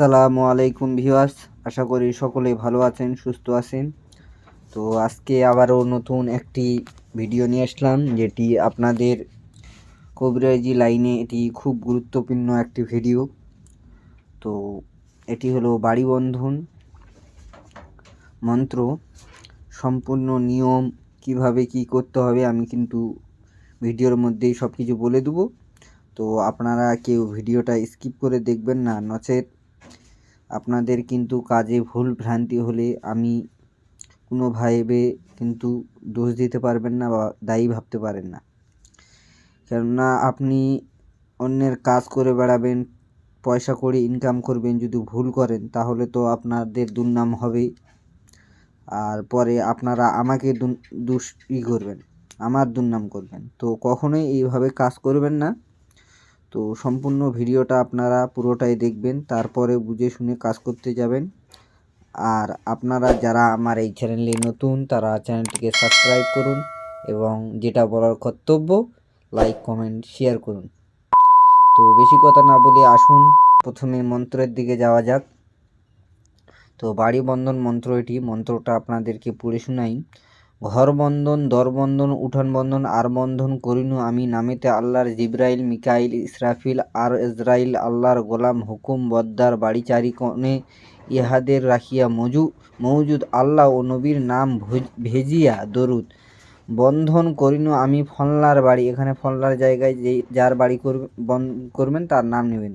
আসসালামু আলাইকুম ভিউয়ার্স, আশা করি সকলেই ভালো আছেন, সুস্থ আছেন। তো আজকে আবারও নতুন একটি ভিডিও নিয়ে আসলাম, যেটি আপনাদের কবিরাজি লাইনে এটি খুব গুরুত্বপূর্ণ একটি ভিডিও। তো এটি হলো বাড়ি বন্ধন মন্ত্র, সম্পূর্ণ নিয়ম কিভাবে কি করতে হবে আমি কিন্তু ভিডিওর মধ্যেই সব কিছু বলে দেবো। তো আপনারা কেউ ভিডিওটা স্কিপ করে দেখবেন না, নচেত আপনাদের কিন্তু কাজে ভুল ভ্রান্তি হলে আমি কোনোভাবে কিন্তু দোষ দিতে পারবেন না বা দায়ী ভাবতে পারেন না। কেননা আপনি অন্যের কাজ করে বেড়াবেন, পয়সা করে ইনকাম করবেন, যদি ভুল করেন তাহলে তো আপনাদের দুর্নাম হবেই। আর পরে আপনারা আমাকে করবেন, আমার দুর্নাম করবেন। তো কখনোই এইভাবে কাজ করবেন না। তো সম্পূর্ণ ভিডিওটা আপনারা পুরোটাই দেখবেন, তারপরে বুঝে শুনে কাজ করতে যাবেন। আর আপনারা যারা আমার এই চ্যানেলে নতুন, তারা চ্যানেলটিকে সাবস্ক্রাইব করুন এবং যেটা বলার কর্তব্য লাইক কমেন্ট শেয়ার করুন। তো বেশি কথা না বলে আসুন প্রথমে মন্ত্রের দিকে যাওয়া যাক। তো বাড়ি বন্ধন মন্ত্র, এটি মন্ত্রটা আপনাদেরকে পড়ে শোনাই। ঘর বন্ধন, দর বন্ধন, উঠান বন্ধন, আর বন্ধন করিনু আমি নামেতে আল্লাহর জিব্রাইল, মিকাইল, ইসরাফিল আর ইজরাইল, আল্লাহর গোলাম হুকুম বদ্দার বাড়ি চারিকোণে ইহাদের রাখিয়া মৌজুদ আল্লাহ ও নবীর নাম ভেজিয়া দরুদ বন্ধন করিনু আমি ফলনার বাড়ি। এখানে ফলনার জায়গায় যার বাড়ি করবেন তার নাম নেবেন।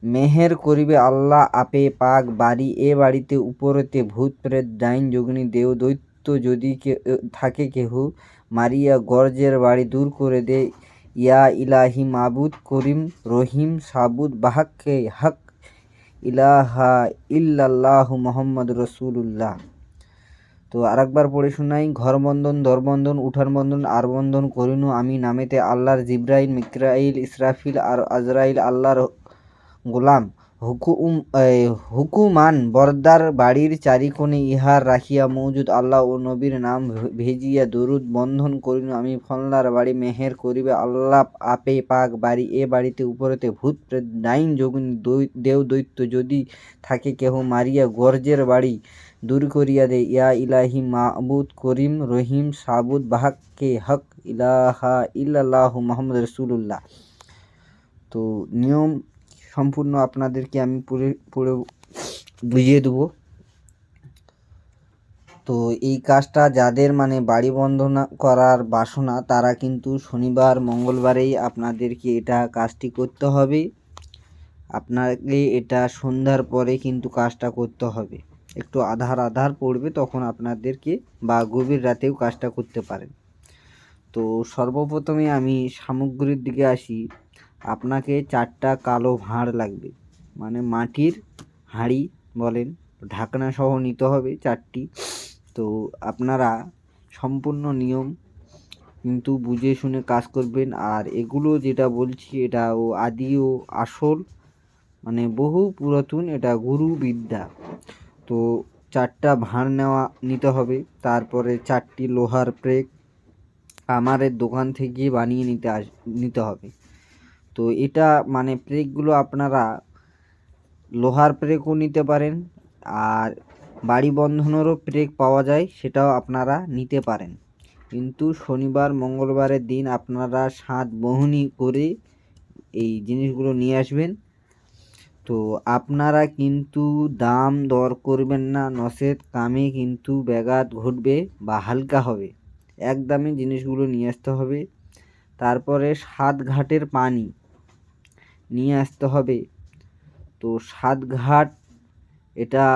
মেহের করিবে আল্লাহ আপে পাক বাড়ি এ বাড়িতে উপরেতে ভূত প্রেত ডাইন যোগিনী দেও দৈত্য যদি থাকে কেহ মারিয়া গর্জের বাড়ি দূর করে দে। ইয়া ইলাহি মাবুদ করিম রহিম সাবুদ বাহাক্কে হক ইলাহা ইল্লাল্লাহু মুহাম্মদ রসুলুল্লাহ। তো আরেকবার পড়ে শোনাই। ঘর বন্ধন, দর বন্ধন, উঠান বন্ধন, আর বন্ধন করিনু আমি নামেতে আল্লাহর জিব্রাইল, মিকরাইল, ইসরাফিল আর আজরাইল, আল্লাহর গোলাম হুকুমান বরদার বাড়ির চারিকোণে ইহার রাখিয়া মৌজুদ আল্লাহ ও নবীর নাম ভেজিয়া দরুদ বন্ধন করিনু আমি ফলনার বাড়ি। মেহের করিবে আল্লাহ আপে পাক বাড়ি এ বাড়িতে উপরেতে ভূত প্রেত ডাইন যোগিনী দেও দৈত্য যদি থাকে কেহ মারিয়া গর্জের বাড়ি দূর করিয়া দে। ইয়া ইলাহি মাবুদ করিম রহিম সাবুদ বাহাক্কে হক ইলাহা ইল্লাল্লাহু মুহাম্মদ রসুলুল্লাহ। তো নিয়ম সম্পূর্ণ আপনাদেরকে আমি পড়ে বুঝিয়ে দেবো। তো এই কাজটা যাদের বাড়ি বন্ধনা করার বাসনা, তারা কিন্তু শনিবার মঙ্গলবারেই আপনাদেরকে এটা কাজটি করতে হবে। আপনাকে এটা সন্ধ্যার পরে কিন্তু কাজটা করতে হবে, একটু আধার পড়বে তখন আপনাদেরকে, বা গভীর রাতেও কাজটা করতে পারেন। তো সর্বপ্রথমে আমি সামগ্রীর দিকে আসি। আপনাকে 4টা কালো ভাঁড় লাগবে, মাটির হাঁড়ি বলেন, ঢাকনা সহ নিতে হবে 4টি। তো আপনারা সম্পূর্ণ নিয়ম কিন্তু বুঝে শুনে কাজ করবেন। আর এগুলো যেটা বলছি এটা আদি ও আসল, বহু পুরাতন, এটা গুরু বিদ্যা। তো 4টা ভাঁড় নিতে হবে। তারপরে 4টি লোহার প্রেক আমাদের দোকান থেকে বানিয়ে নিতে হবে। তো এটা প্রেকগুলো আপনারা লোহার প্রেকও নিতে পারেন, আর বাড়ি বন্ধনেরও প্রেক পাওয়া যায়, সেটাও আপনারা নিতে পারেন। কিন্তু শনিবার মঙ্গলবারের দিন আপনারা 7 বহনি করে এই জিনিসগুলো নিয়ে আসবেন। তো আপনারা কিন্তু দাম দর করবেন না, নচেত কামে কিন্তু ব্যাঘাত ঘটবে বা হালকা হবে। একদমই জিনিসগুলো নিয়ে আসতে হবে। তারপরে 7 ঘাটের পানি নিয়ে আসতে হবে। তো 7 ঘাট এটা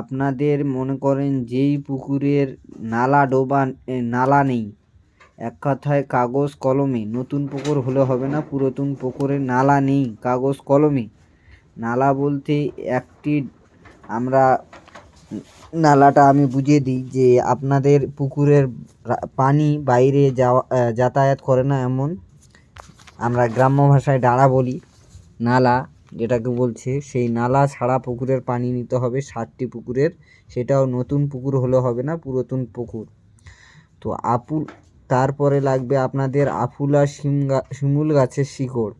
আপনাদের মনে করেন যেই পুকুরের নালা নেই, এক কথায় কাগজ কলমে, নতুন পুকুর হলে হবে না, পুরাতন পুকুরের নালা নেই, কাগজ কলমে। নালা বলতে একটি, আমরা নালাটা আমি বুঝিয়ে দিই যে আপনাদের পুকুরের পানি বাইরে যাতায়াত করে না এমন, আমরা গ্রাম্য ভাষায় ডাঁড়া বলি, নালা যেটাকে বলছে, সেই নালা ছাড়া পুকুরের পানি নিতে হবে 7টি পুকুরের। সেটাও নতুন পুকুর হলে হবে না, পুরাতন পুকুর। তো তারপরে লাগবে আপনাদের আফুলা শিমুল গাছের শিকড়।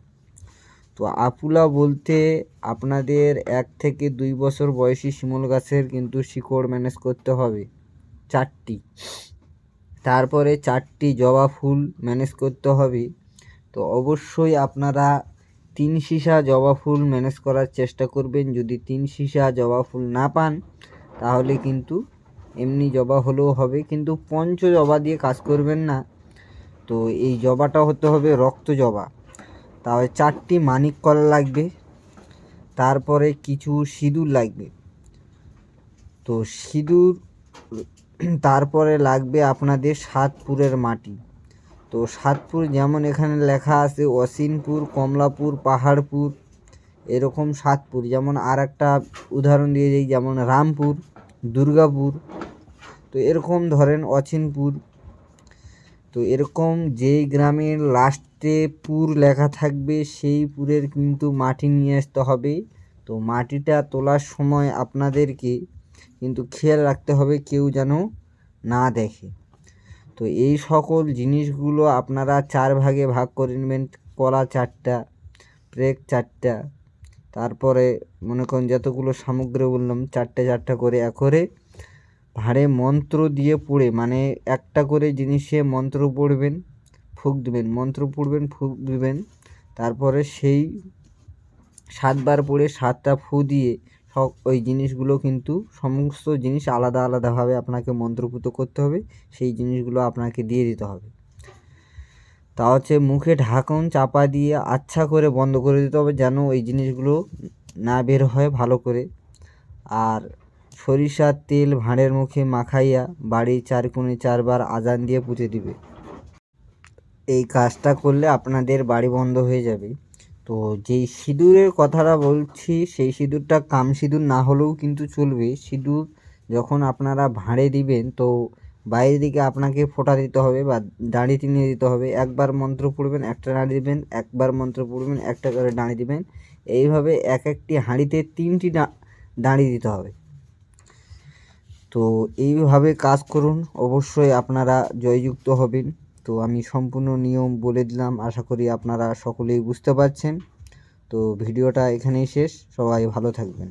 তো আপুলা বলতে আপনাদের 1 থেকে 2 বছর বয়সী শিমুল গাছের কিন্তু শিকড় ম্যানেজ করতে হবে 4টি। তারপরে 4টি জবা ফুল ম্যানেজ করতে হবে। তো অবশ্যই আপনারা 3 সীসা জবা ফুল ম্যানেজ করার চেষ্টা করবেন। যদি 3 সীসা জবা ফুল না পান তাহলে কিন্তু এমনি জবা হলেও হবে, কিন্তু পঞ্চ জবা দিয়ে কাজ করবেন না। তো এই জবাটা হতে হবে রক্ত জবা। তাহলে 4টি মানিক কলা লাগবে, তারপরে কিছু সিঁদুর লাগবে। তো সিঁদুর, তারপরে লাগবে আপনাদের 7 পুরের মাটি। তো 7 পুর যেমন এখানে লেখা আছে অসিনপুর, কমলাপুর, পাহাড়পুর, এরকম 7 পুর। যেমন আর একটা উদাহরণ দিয়ে দিই, যেমন রামপুর, দুর্গাপুর, তো এরকম ধরেন অচিনপুর। তো এরকম যেই গ্রামের লাস্টে পুর লেখা থাকবে সেই পুরের কিন্তু মাটি নিয়ে আসতে হবে। তো মাটিটা তোলার সময় আপনাদেরকে কিন্তু খেয়াল রাখতে হবে কেউ যেন না দেখে। তো এই সকল জিনিসগুলো আপনারা 4 ভাগে ভাগ করে নেবেন। কলা 4টা, প্রেক 4টা, তারপরে মনে করেন যতগুলো সামগ্রী বললাম 4টা করে করে ভাঁড়ে মন্ত্র দিয়ে পড়ে, মানে একটা করে জিনিসে মন্ত্র পড়বেন, ফুঁক দেবেন, মন্ত্র পড়বেন, ফুঁক দেবেন। তারপরে সেই 7 বার পড়ে 7টা ফু দিয়ে সব ওই জিনিসগুলো কিন্তু সমস্ত জিনিস আলাদা আলাদাভাবে আপনাকে মন্ত্রপুত করতে হবে। সেই জিনিসগুলো আপনাকে দিয়ে দিতে হবে। তা হচ্ছে মুখে ঢাকন চাপা দিয়ে আচ্ছা করে বন্ধ করে দিতে হবে, যেন ওই জিনিসগুলো না বের হয় ভালো করে। আর সরিষার তেল ভাঁড়ের মুখে মাখাইয়া বাড়ির 4 কোণে 4 বার আজান দিয়ে পুঁতে দিবে। এই কাজটা করলে আপনাদের বাড়ি বন্ধ হয়ে যাবে। তো যেই সিঁদুরের কথাটা বলছি সেই সিঁদুরটা কাম সিঁদুর না হলেও কিন্তু চলবে। সিঁদুর যখন আপনারা ভাঁড়ে দিবেন তো বাইরের দিকে আপনাকে ফোঁটা দিতে হবে বা দাঁড়ি টেনে দিতে হবে। একবার মন্ত্র পড়বেন, একটা দাঁড়ি দিবেন, একবার মন্ত্র পড়বেন, একটা করে দাঁড়ি দিবেন। এইভাবে এক একটি হাঁড়িতে 3টি দাঁড়ি দিতে হবে। তো এইভাবে কাজ করুন, অবশ্যই আপনারা জয়যুক্ত হবেন। তো আমি সম্পূর্ণ নিয়ম বলে দিলাম, আশা করি আপনারা সকলেই বুঝতে পারছেন। তো ভিডিওটা এখানেই শেষ, সবাই ভালো থাকবেন।